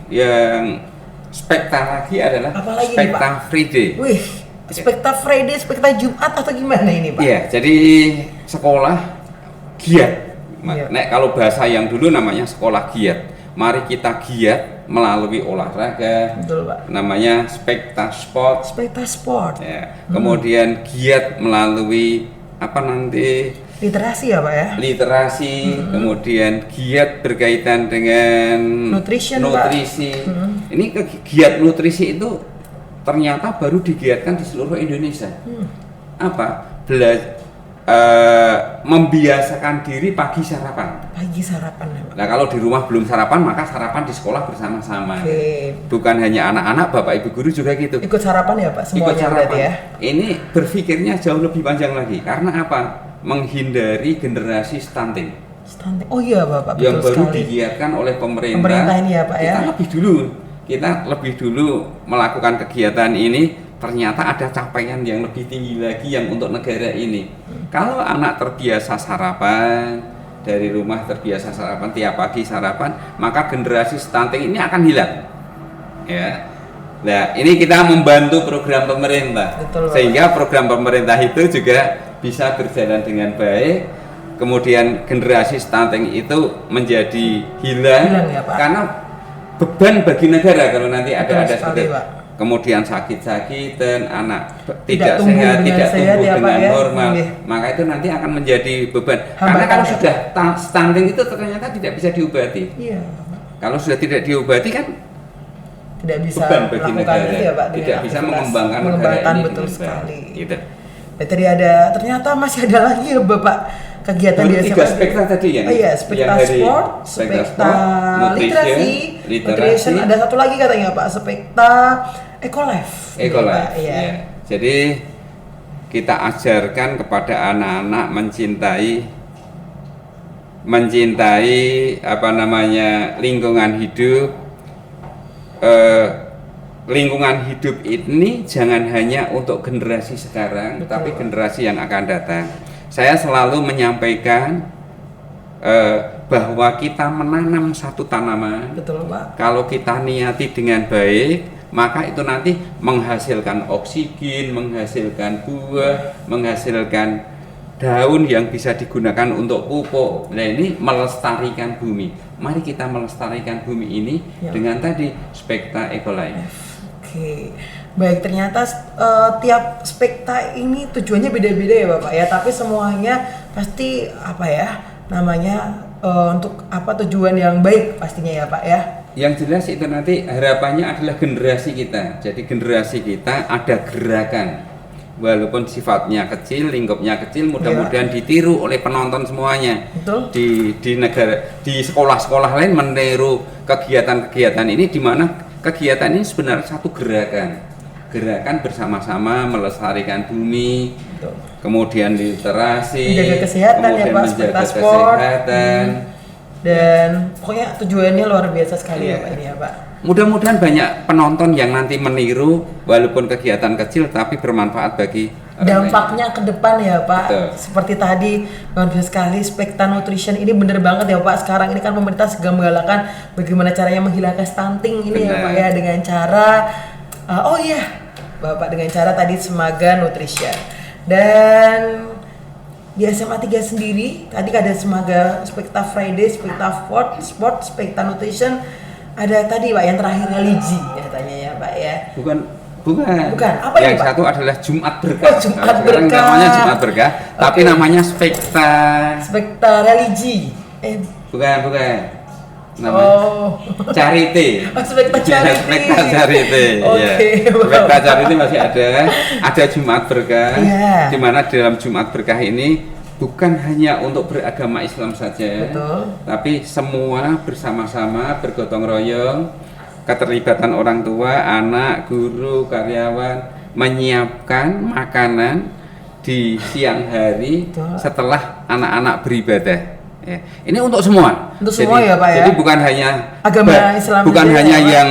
spekta lagi adalah Spekta Friday. Wih, Spekta Friday, Spekta Jumat atau gimana ini Pak? Iya, jadi sekolah giat. Nek kalau bahasa yang dulu namanya sekolah giat. Mari kita giat melalui olahraga. Betul Pak. Namanya Spekta Sport. Spekta Sport. Ya. Kemudian giat melalui literasi ya Pak ya? Literasi, kemudian giat berkaitan dengan nutrisi. Pak. Ini giat nutrisi itu ternyata baru digiatkan di seluruh Indonesia. Membiasakan diri pagi sarapan. Nah kalau di rumah belum sarapan, maka sarapan di sekolah bersama-sama. Bukan hanya anak-anak, bapak ibu guru juga gitu. Ikut sarapan ya Pak semuanya. Ikut sarapan. Ya? Ini berpikirnya jauh lebih panjang lagi. Karena apa? Menghindari generasi stunting. Oh iya Bapak, betul yang baru sekali. digiatkan oleh pemerintah ini ya Pak ya. Kita lebih dulu melakukan kegiatan ini. Ternyata ada capaian yang lebih tinggi lagi yang untuk negara ini. Kalau anak terbiasa sarapan, dari rumah terbiasa sarapan, tiap pagi sarapan, maka generasi stunting ini akan hilang. Ya. Nah, ini kita membantu program pemerintah. Betul, sehingga program pemerintah itu juga bisa berjalan dengan baik. Kemudian generasi stunting itu menjadi hilang ya, Pak. Karena beban bagi negara kalau nanti ada sekali, seperti Pak. Kemudian sakit-sakitan, anak Tidak tidak tumbuh sehat, dengan tidak sehat tumbuh ya, Pak, dengan ya. normal, Iya. maka itu nanti akan menjadi beban. Hambatan Karena kalau ya, sudah stunting itu ternyata tidak bisa diobati. Iya. Kalau sudah tidak diobati kan Tidak bisa beban bagi melakukan negara, itu ya Pak, dengan tidak bisa aktivitas mengembangkan negara mengembangkan, ini betul dengan sekali. baik. Gitu. Tadi ternyata masih ada lagi ya Bapak kegiatan di SMA. 3 spekta tadi ya. Oh iya, Spekta Sport, Spekta Literasi, Nutrition, ada satu lagi katanya Pak, Spekta Ecolife. Ecolife. Iya. Ya. Jadi kita ajarkan kepada anak-anak mencintai lingkungan hidup. Lingkungan hidup ini jangan hanya untuk generasi sekarang, Betul. tapi generasi yang akan datang. Saya selalu menyampaikan bahwa kita menanam satu tanaman. Betul Pak. Kalau kita niati dengan baik, maka itu nanti menghasilkan oksigen, menghasilkan buah, menghasilkan daun yang bisa digunakan untuk pupuk. Nah ini melestarikan bumi. Mari kita melestarikan bumi ini dengan tadi Spekta Ecolife. Oke, baik, ternyata tiap spekta ini tujuannya beda-beda ya Bapak ya, tapi semuanya pasti untuk tujuan yang baik pastinya ya Pak ya. Yang jelas itu nanti harapannya adalah generasi kita. Jadi generasi kita ada gerakan, walaupun sifatnya kecil, lingkupnya kecil, mudah-mudahan ditiru oleh penonton semuanya. Betul. Di sekolah-sekolah lain meniru kegiatan-kegiatan ini, di mana kegiatan ini sebenarnya satu gerakan bersama-sama melestarikan bumi. Betul. Kemudian literasi, Menjaga kesehatan ya kemudian Pak, menjaga Spekta Sport. kesehatan. Dan pokoknya tujuannya luar biasa sekali ya Iya. Pak ini ya Pak. Mudah-mudahan banyak penonton yang nanti meniru, walaupun kegiatan kecil tapi bermanfaat bagi dampaknya ke depan ya Pak. Betul. Seperti tadi luar biasa sekali Spekta Nutrition ini bener banget ya Pak. Sekarang ini kan pemerintah segera menggalakkan bagaimana caranya menghilangkan stunting ini ya Pak ya, dengan cara Bapak dengan cara tadi Semaga Nutrition. Dan di SMA 3 sendiri tadi ada Semaga Spekta Friday, Spekta Sport, Spekta Nutrition, ada tadi Pak yang terakhir religi katanya ya Pak ya. Bukan. Apa yang ini, Pak? satu adalah Jumat Berkah. Jumat Sekarang Berkah. namanya Jumat Berkah, tapi namanya Spekta religi. Bukan. Namanya Charity. Spekta Charity. Spekta Charity. Oke, Spekta Charity masih ada Jumat Berkah. Iya. Di mana dalam Jumat Berkah ini bukan hanya untuk beragama Islam saja, Betul. tapi semua bersama-sama bergotong royong, keterlibatan orang tua, anak, guru, karyawan menyiapkan makanan di siang hari. Betul. Setelah anak-anak beribadah. Ya. Ini untuk semua. Untuk semua ya, Pak, ya? Jadi bukan hanya Agama Islam bukan aja, hanya ya,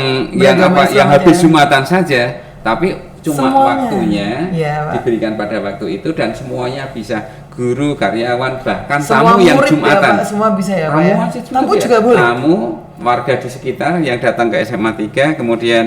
Pak? yang habis aja. Jumatan saja, tapi cuma Semuanya. waktunya Ya, Pak. diberikan pada waktu itu, dan semuanya bisa guru, karyawan, bahkan Semua tamu yang murid Jumatan. ya Pak, semua bisa ya Pak Tamu ya. aja Tamu ya. juga boleh. Tamu, warga di sekitar yang datang ke SMA 3, kemudian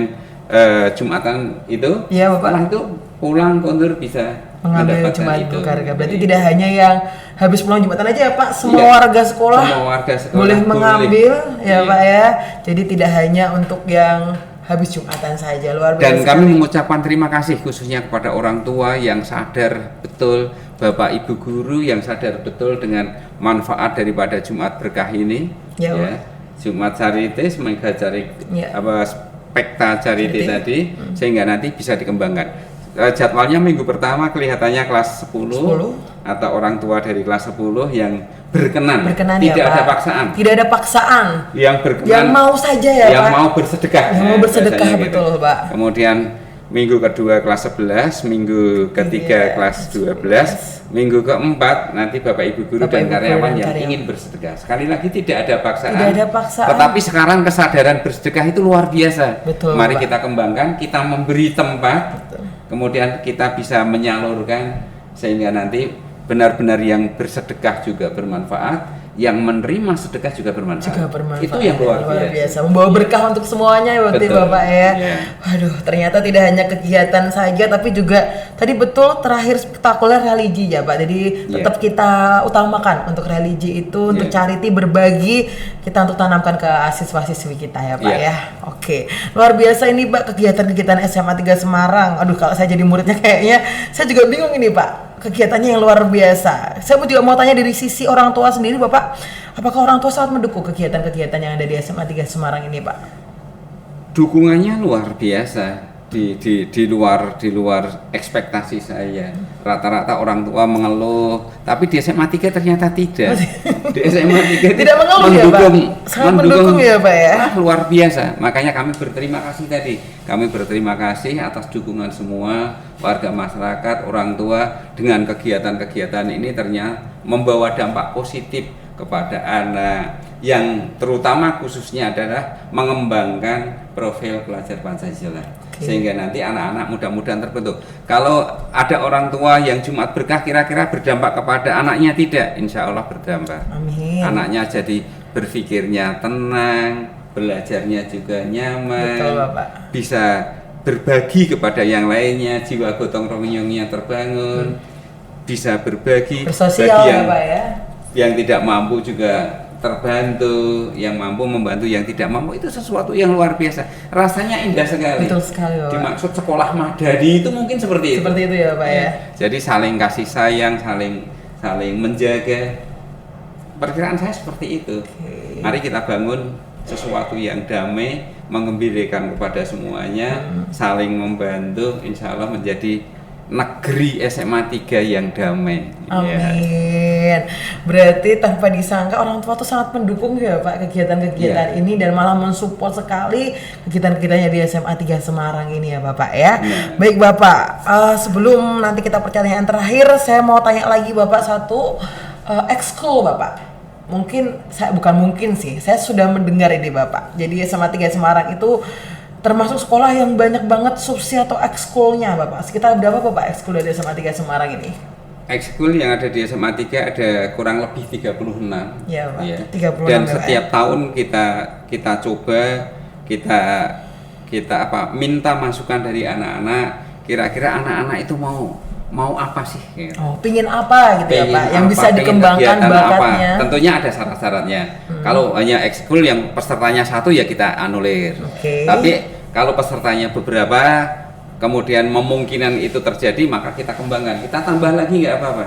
Jumatan itu, Iya, Bapak. setelah itu pulang kondur bisa Mengambil mendapatkan Jumat itu. Berkah. Berarti Jadi, tidak hanya yang habis pulang Jumatan aja ya Pak, semua Iya. warga sekolah Semua warga sekolah boleh mengambil ya Iya. Pak ya. Jadi tidak hanya untuk yang habis Jumatan saja, luar biasa. Dan kami sekali. mengucapkan terima kasih khususnya kepada orang tua yang sadar betul, Bapak Ibu guru yang sadar betul dengan manfaat daripada Jumat Berkah ini. Ya, Jumat Charity, Semaga Charity, Ya. Spekta Charity tadi, sehingga nanti bisa dikembangkan. Jadwalnya minggu pertama kelihatannya kelas 10, atau orang tua dari kelas 10 yang berkenan ya, tidak ada Pak. paksaan. Tidak ada paksaan. Yang berkenan, Yang mau saja ya yang Pak. mau bersedekah. Yang mau bersedekah, biasanya betul, Pak. Kemudian minggu kedua kelas 11, minggu ketiga Iya, kelas 12, minggu keempat nanti Bapak Ibu guru Bapak dan Ibu karyawan guru dan yang karyawan. ingin bersedekah. Sekali lagi tidak ada paksaan. Tidak ada paksaan. Tetapi sekarang kesadaran bersedekah itu luar biasa. Betul, Mari Pak. kita kembangkan, kita memberi tempat. Betul. Kemudian kita bisa menyalurkan sehingga nanti benar-benar yang bersedekah juga bermanfaat, yang menerima sedekah juga bermanfaat. Itu yang luar biasa. Membawa berkah untuk semuanya ya berarti Betul. Bapak ya. Iya. Waduh, ternyata tidak hanya kegiatan saja tapi juga tadi betul terakhir spektakuler religi ya Pak. Jadi tetap kita utamakan untuk religi itu, untuk charity, berbagi, kita untuk tanamkan ke siswa-siswi kita ya Pak ya. Oke. Luar biasa ini Pak kegiatan-kegiatan SMA 3 Semarang. Aduh, kalau saya jadi muridnya kayaknya saya juga bingung ini Pak. Kegiatannya yang luar biasa. Saya juga mau tanya dari sisi orang tua sendiri Bapak, apakah orang tua sangat mendukung kegiatan-kegiatan yang ada di SMA 3 Semarang ini Pak? Dukungannya luar biasa. Di luar ekspektasi saya. Rata-rata orang tua mengeluh, tapi di SMA 3 ternyata tidak. Di SMA 3 Tidak mengeluh ya, Pak? Sangat mendukung ya, Pak ya? Luar biasa. Makanya kami berterima kasih tadi. Kami berterima kasih atas dukungan semua warga masyarakat, orang tua, dengan kegiatan-kegiatan ini ternyata membawa dampak positif kepada anak, yang terutama khususnya adalah mengembangkan profil pelajar Pancasila. Sehingga nanti anak-anak mudah-mudahan terbentuk. Kalau ada orang tua yang Jumat Berkah kira-kira berdampak kepada anaknya, tidak, insya Allah berdampak. Amin. Anaknya jadi berpikirnya tenang, belajarnya juga nyaman. Betul, Bapak. Bisa berbagi kepada yang lainnya, jiwa gotong royongnya terbangun, bisa berbagi, Bersosial bagi ya Pak ya. yang tidak mampu juga terbantu, yang mampu membantu yang tidak mampu. Itu sesuatu yang luar biasa, rasanya indah sekali. Betul sekali Bapak. Dimaksud sekolah madani itu mungkin seperti itu. Seperti itu ya Pak ya. Jadi saling kasih sayang, saling menjaga. Perkiraan saya seperti itu. Mari kita bangun sesuatu yang damai, mengembirakan kepada semuanya, saling membantu, insya Allah menjadi negeri SMA 3 yang damai. Amin. Berarti tanpa disangka orang tua tuh sangat mendukung ya Pak kegiatan-kegiatan ini, dan malah mensupport sekali kegiatan-kegiatannya di SMA 3 Semarang ini ya Bapak ya. Baik Bapak, sebelum nanti kita pertanyaan terakhir, saya mau tanya lagi Bapak satu, ekskul Bapak. Saya sudah mendengar ini Bapak. Jadi SMA 3 Semarang itu termasuk sekolah yang banyak banget subsi atau ekskulnya Bapak. Sekitar berapa Bapak ekskul dari SMA 3 Semarang ini? Ekskul yang ada di SMA 3 ada kurang lebih 36. Iya Pak, Ya. 36 Dan ya, Pak, setiap tahun kita coba kita minta masukan dari anak-anak, kira-kira anak-anak itu mau apa sih? Gitu. Oh, pingin apa gitu ya Pengen Pak, yang apa, bisa pengen dikembangkan kegiatan bakatnya. apa. Tentunya ada syarat-syaratnya. Kalau hanya ekskul yang pesertanya satu ya kita anulir. Oke. Tapi kalau pesertanya beberapa, kemudian memungkinkan itu terjadi, maka kita kembangkan. Kita tambah lagi nggak apa-apa.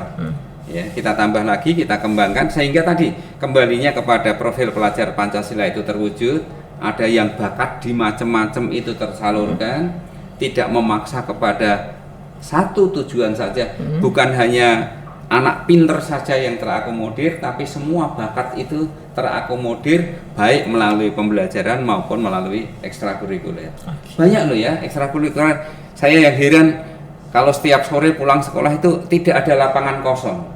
Ya, kita tambah lagi, kita kembangkan sehingga tadi kembalinya kepada profil pelajar Pancasila itu terwujud. Ada yang bakat di macam-macam itu tersalurkan, tidak memaksa kepada satu tujuan saja, bukan hanya anak pinter saja yang terakomodir, tapi semua bakat itu terakomodir baik melalui pembelajaran maupun melalui ekstrakurikuler. Banyak loh ya ekstrakurikuler. Saya yang heran kalau setiap sore pulang sekolah itu tidak ada lapangan kosong.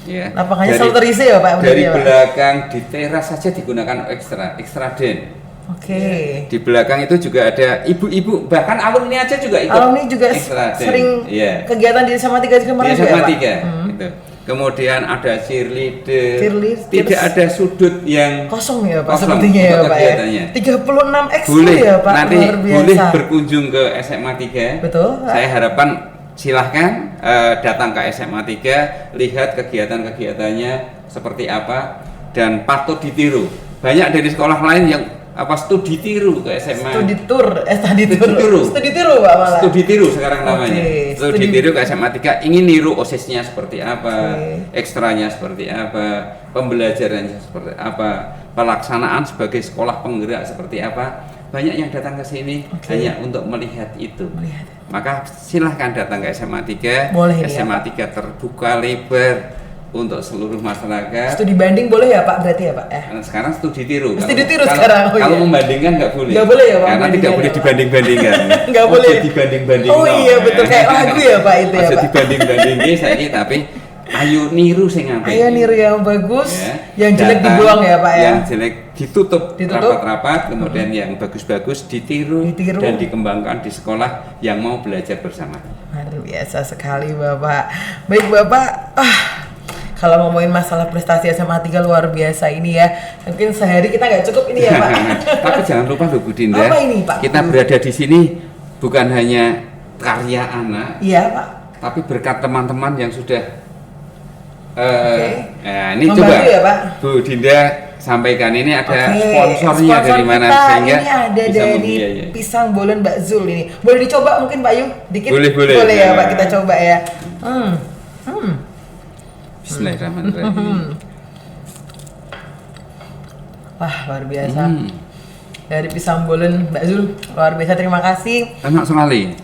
Ya. Lapangannya selalu terisi ya Pak? Dari ya, Pak? belakang di teras saja digunakan ekstra den. Oke. Di belakang itu juga ada ibu-ibu, bahkan alumni aja juga ikut. Alumni juga ekstra den. sering Iya. kegiatan di SMA 3 Semarang Di juga SMA ya Pak? 3 gitu. Kemudian ada cheerleader. Cheerleader. Tidak ada sudut yang Kosong ya Pak kosong sepertinya ya untuk Pak ya. kegiatannya. 36 ekskul Boleh ya Pak, nanti luar biasa. boleh berkunjung ke SMA 3. Betul, Pak. Saya harapkan silahkan datang ke SMA 3, lihat kegiatan-kegiatannya seperti apa dan patut ditiru. Banyak dari sekolah lain yang studi tiru ke SMA. Studi tour Pak malah. Studi tiru sekarang namanya. Oke, Studi tiru ke SMA 3 ingin niru OSIS-nya seperti apa, ekstranya seperti apa, pembelajarannya seperti apa, pelaksanaan sebagai sekolah penggerak seperti apa. Banyak yang datang ke sini hanya untuk melihat itu. Maka silahkan datang ke SMA 3. Boleh, SMA ya, 3 terbuka lebar untuk seluruh masyarakat. Studi banding boleh ya Pak berarti ya Pak ya? Sekarang studi tiru. Studi tiru sekarang. Kalau membandingkan nggak boleh. Nggak boleh ya Pak? Karena tidak boleh dibanding-bandingkan. Nggak boleh. Dibanding-banding. Oh iya betul, kayak lagu ya Pak itu ya Pak. Dibanding-bandingin saya tapi ayo niru sing apik. Ayo niru yang bagus, Ya. yang jelek Datang, dibuang ya Pak ya. Yang jelek ditutup rapat-rapat, kemudian yang bagus-bagus ditiru dan dikembangkan di sekolah yang mau belajar bersama. Luar biasa sekali Bapak. Baik Bapak, kalau ngomongin masalah prestasi SMA 3 luar biasa ini ya, mungkin sehari kita nggak cukup ini ya Pak. Tapi jangan lupa loh Bu Dinda, apa ini, Pak? kita berada di sini bukan hanya karya anak, Iya Pak. tapi berkat teman-teman yang sudah ini Membantu coba ya, Pak? Bu Dinda sampaikan ini ada Sponsor sponsornya dari mana kita sehingga ini ada bisa dari membiayai. Pisang Bolen Mbak Zul ini. Boleh dicoba mungkin Pak Yu? Dikit. Boleh. Ya Nah. Pak, kita coba ya. Bismillahirrahmanirrahim. Wah, luar biasa. Dari Pisang Bolen Mbak Zul, luar biasa, terima kasih. Enak sekali.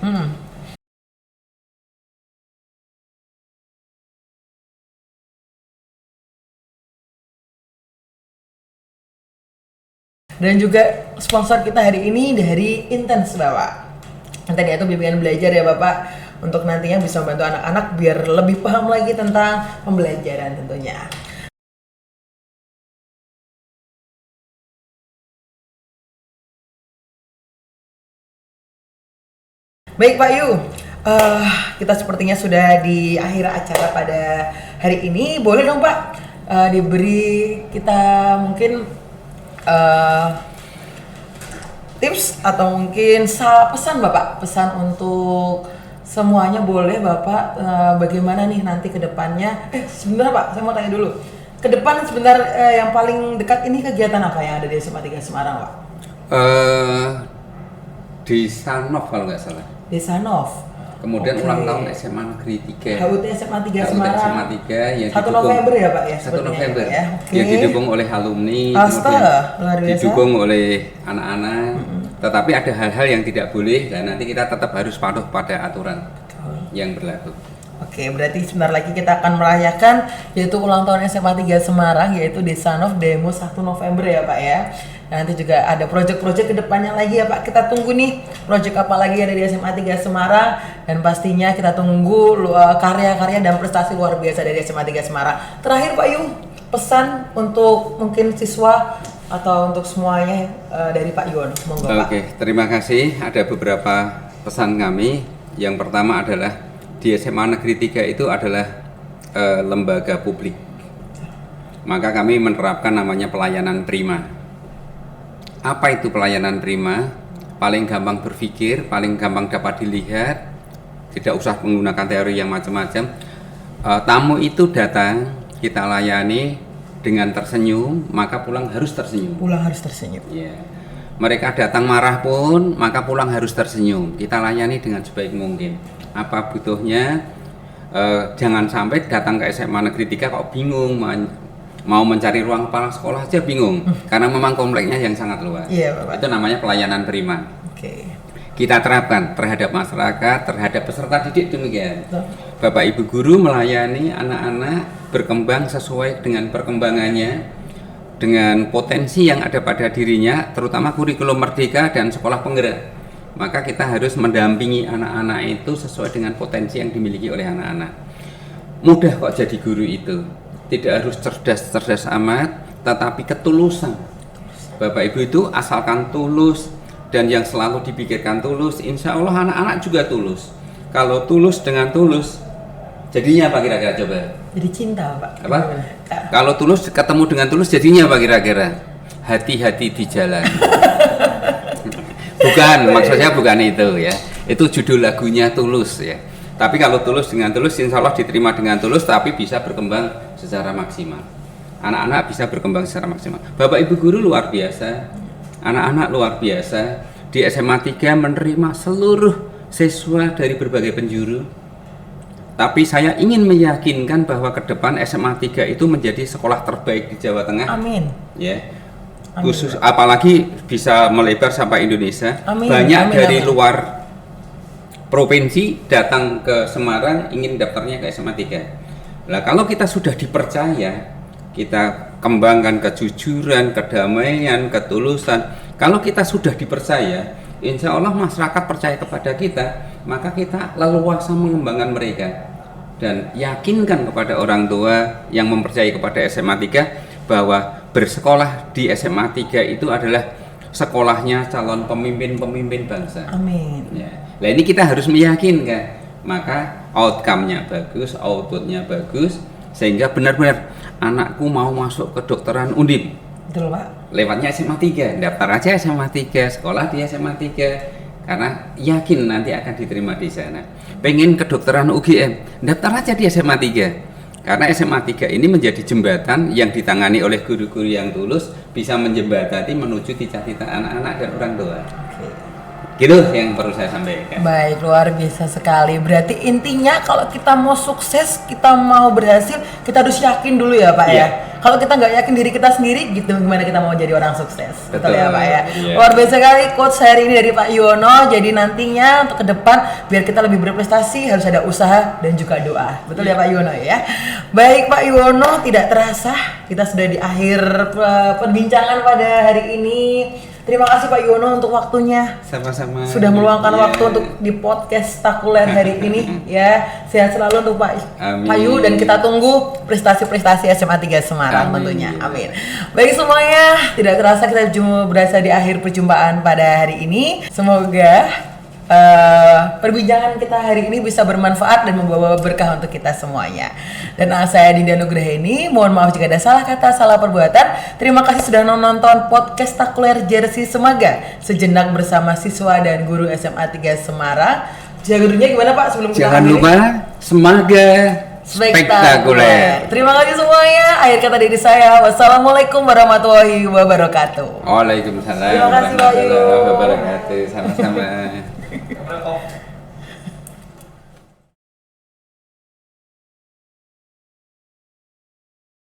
Dan juga sponsor kita hari ini dari Intens Bapak. Yang tadi itu bimbingan belajar ya Bapak, untuk nantinya bisa membantu anak-anak biar lebih paham lagi tentang pembelajaran tentunya. Baik Pak Yu, kita sepertinya sudah di akhir acara pada hari ini. Boleh dong Pak diberi kita mungkin tips atau mungkin pesan Bapak, pesan untuk semuanya boleh Bapak, bagaimana nih nanti ke depannya. Sebentar Pak, saya mau tanya dulu. Ke depan sebentar, yang paling dekat ini kegiatan apa yang ada di SMA 3 Semarang Pak? Di Sanov kalau nggak salah. Di Sanov. Kemudian ulang tahun SMA Negeri 3. HUT SMA 3 Semarang. SMA 3 yang 1 November ya Pak ya? 1 November ya. yang didukung oleh alumni, Astaga, luar biasa. didukung oleh anak-anak. Tetapi ada hal-hal yang tidak boleh dan nanti kita tetap harus patuh pada aturan yang berlaku. Oke, berarti sebentar lagi kita akan merayakan yaitu ulang tahun SMA 3 Semarang, yaitu di Sanov Demo 1 November ya Pak ya. Dan nanti juga ada proyek-proyek kedepannya lagi ya Pak. Kita tunggu nih proyek apa lagi ada di SMA 3 Semarang, dan pastinya kita tunggu karya-karya dan prestasi luar biasa dari SMA 3 Semarang. Terakhir Pak Yu, pesan untuk mungkin siswa atau untuk semuanya dari Pak Yuwono? Monggo Pak. Oke, terima kasih. Ada beberapa pesan kami. Yang pertama adalah di SMA Negeri 3 itu adalah lembaga publik. Maka kami menerapkan namanya pelayanan prima. Apa itu pelayanan prima? Paling gampang berpikir, paling gampang dapat dilihat, tidak usah menggunakan teori yang macam-macam. Tamu itu datang, kita layani dengan tersenyum, maka pulang harus tersenyum. Pulang harus tersenyum. Ya. Mereka datang marah pun, maka pulang harus tersenyum. Kita layani dengan sebaik mungkin. Apa butuhnya? Jangan sampai datang ke SMA Negeri 3 kok bingung, mau mencari ruang kepala sekolah aja bingung, karena memang kompleknya yang sangat luas. Iya, Bapak. Itu namanya pelayanan prima. Oke. Kita terapkan terhadap masyarakat, terhadap peserta didik demikian. Betul. Bapak Ibu guru melayani anak-anak berkembang sesuai dengan perkembangannya, dengan potensi yang ada pada dirinya, terutama kurikulum merdeka dan sekolah penggerak. Maka kita harus mendampingi anak-anak itu sesuai dengan potensi yang dimiliki oleh anak-anak. Mudah kok jadi guru itu, tidak harus cerdas amat, tetapi ketulusan. Bapak Ibu itu asalkan tulus, dan yang selalu dipikirkan tulus, insya Allah anak-anak juga tulus. Kalau tulus dengan tulus, jadinya apa kira-kira coba? Jadi cinta Pak. Apa? Kalau tulus ketemu dengan tulus, jadinya apa kira-kira? Hati-hati di jalan. Bukan, maksudnya bukan itu ya. Itu judul lagunya Tulus ya. Tapi kalau tulus dengan tulus, insya Allah diterima dengan tulus, tapi bisa berkembang secara maksimal. Anak-anak bisa berkembang secara maksimal. Bapak Ibu guru luar biasa, anak-anak luar biasa. Di SMA 3 menerima seluruh siswa dari berbagai penjuru. Tapi saya ingin meyakinkan bahwa ke depan SMA 3 itu menjadi sekolah terbaik di Jawa Tengah. Amin. Ya. Khusus apalagi bisa melebar sampai Indonesia. Amin. Banyak Amin, dari amin. luar provinsi datang ke Semarang ingin daftarnya ke SMA 3. Nah, kalau kita sudah dipercaya, kita kembangkan kejujuran, kedamaian, ketulusan. Kalau kita sudah dipercaya, insya Allah masyarakat percaya kepada kita, maka kita leluasa mengembangkan mereka. Dan yakinkan kepada orang tua yang mempercayai kepada SMA 3 bahwa bersekolah di SMA 3 itu adalah sekolahnya calon pemimpin-pemimpin bangsa. Amin. Ya. Nah ini kita harus meyakinkan, maka outcome-nya bagus, output-nya bagus, sehingga benar-benar anakku mau masuk ke kedokteran Undip. Betul Pak. Lewatnya SMA 3, daftar aja SMA 3, sekolah di SMA 3, karena yakin nanti akan diterima di sana. Pengen kedokteran UGM, daftar aja di SMA 3. Karena SMA 3 ini menjadi jembatan yang ditangani oleh guru-guru yang tulus, bisa menjembatani menuju cita-cita anak-anak dan orang tua. Oke. Gitu yang perlu saya sampaikan. Baik, luar biasa sekali. Berarti intinya kalau kita mau sukses, kita mau berhasil, kita harus yakin dulu ya Pak Iya. ya. Kalau kita nggak yakin diri kita sendiri, gitu gimana kita mau jadi orang sukses? Betul ya Pak ya. Iya. Luar biasa sekali quotes hari ini dari Pak Yuwono. Jadi nantinya untuk ke depan biar kita lebih berprestasi harus ada usaha dan juga doa. Betul ya Pak Yuwono ya. Baik Pak Yuwono, tidak terasa kita sudah di akhir perbincangan pada hari ini. Terima kasih Pak Yuwono untuk waktunya. Sama-sama. Sudah meluangkan Iya. waktu untuk di podcast Takuler hari ini ya. Sehat selalu untuk Pak Amin. Payu dan kita tunggu prestasi-prestasi SMA 3 Semarang Amin. tentunya. Amin. Baik semuanya, tidak terasa kita berasa di akhir perjumpaan pada hari ini. Semoga perbincangan kita hari ini bisa bermanfaat dan membawa berkah untuk kita semuanya. Dan saya Dinda Nugraheni, mohon maaf jika ada salah kata, salah perbuatan. Terima kasih sudah menonton podcast Takuler Jersey Semaga, sejenak bersama siswa dan guru SMA 3 Semarang. Jagurnya gimana Pak sebelum kita Jangan akhiri? lupa Semaga spektakuler. Terima kasih semuanya. Akhir kata dari saya, wassalamualaikum warahmatullahi wabarakatuh. Waalaikumsalam Terima kasih, Pak Yu. warahmatullahi wabarakatuh. Sama-sama.